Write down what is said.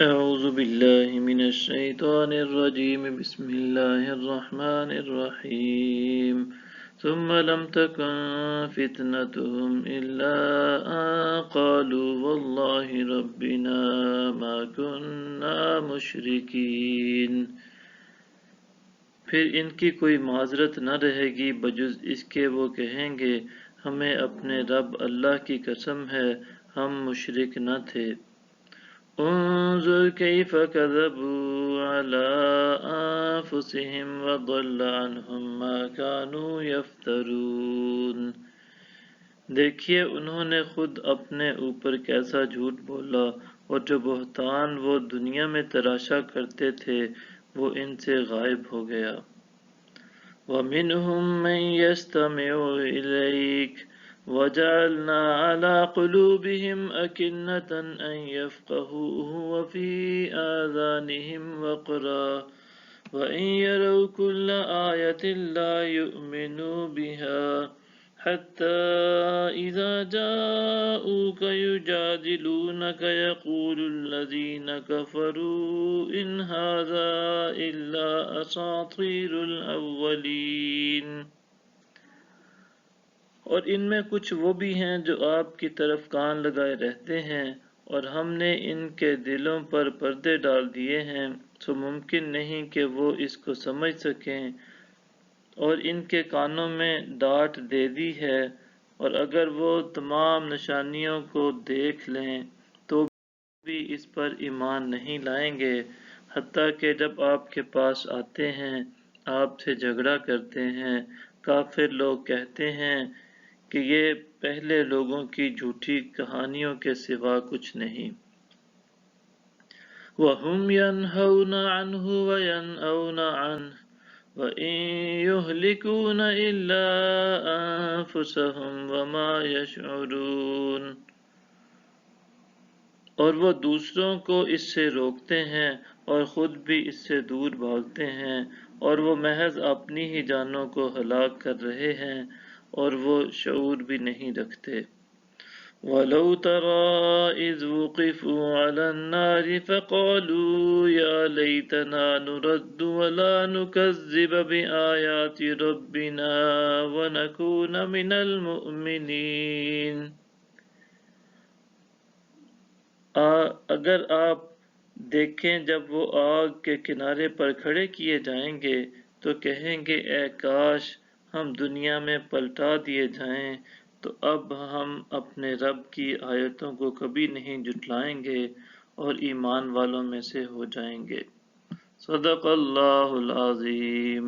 أعوذ بالله من الشيطان الرجيم بسم الله الرحمن الرحيم ثم لم تكن فتنتهم إلا أن قالوا والله ربنا ما كنا مشركين۔ پھر ان کی کوئی معذرت نہ رہے گی بجز اس کے وہ کہیں گے ہمیں اپنے رب اللہ کی قسم ہے ہم مشرک نہ تھے۔ انظر كيف كذبوا على أنفسهم وضل عنهم ما كانوا يفترون۔ دیکھیے انہوں نے خود اپنے اوپر کیسا جھوٹ بولا اور جو بہتان وہ دنیا میں تراشا کرتے تھے وہ ان سے غائب ہو گیا۔ وَمِنْهُمْ مَنْ يَسْتَمِعُ إِلَيْكَ وَجَعَلْنَا عَلَى قُلُوبِهِمْ أَكِنَّةً أَنْ يَفْقَهُوهُ وَفِي آذَانِهِمْ وَقْرًا وَإِنْ يَرَوْا كُلَّ آيَةٍ لَا يُؤْمِنُوا بِهَا حَتَّى إِذَا جَاءُوكَ يُجَادِلُونَكَ يَقُولُ الَّذِينَ كَفَرُوا إِنْ هَذَا إِلَّا أَسَاطِيرُ الْأَوَّلِينَ۔ اور ان میں کچھ وہ بھی ہیں جو آپ کی طرف کان لگائے رہتے ہیں اور ہم نے ان کے دلوں پر پردے ڈال دیے ہیں سو ممکن نہیں کہ وہ اس کو سمجھ سکیں، اور ان کے کانوں میں ڈانٹ دے دی ہے، اور اگر وہ تمام نشانیوں کو دیکھ لیں تو بھی اس پر ایمان نہیں لائیں گے، حتیٰ کہ جب آپ کے پاس آتے ہیں آپ سے جھگڑا کرتے ہیں۔ کافر لوگ کہتے ہیں کہ یہ پہلے لوگوں کی جھوٹی کہانیوں کے سوا کچھ نہیں۔ وَهُمْ يَنْهَوْنَ عَنْهُ وَيَنْأَوْنَ عَنْهُ وَإِنْ يُهْلِكُونَ إِلَّا أَنفُسَهُمْ وَمَا يَشْعُرُونَ۔ اور وہ دوسروں کو اس سے روکتے ہیں اور خود بھی اس سے دور بھاگتے ہیں، اور وہ محض اپنی ہی جانوں کو ہلاک کر رہے ہیں اور وہ شعور بھی نہیں رکھتے۔ وَلَوْ تَرَىٰ إِذْ وُقِفُوا عَلَى النَّارِ فَقَالُوا يَا لَيْتَنَا نُرَدُّ وَلَا نُكَذِّبَ بِآيَاتِ رَبِّنَا وَنَكُونَ مِنَ الْمُؤْمِنِينَ۔ اگر آپ دیکھیں جب وہ آگ کے کنارے پر کھڑے کیے جائیں گے تو کہیں گے اے کاش ہم دنیا میں پلٹا دیے جائیں تو اب ہم اپنے رب کی آیتوں کو کبھی نہیں جھٹلائیں گے اور ایمان والوں میں سے ہو جائیں گے۔ صدق اللہ العظیم۔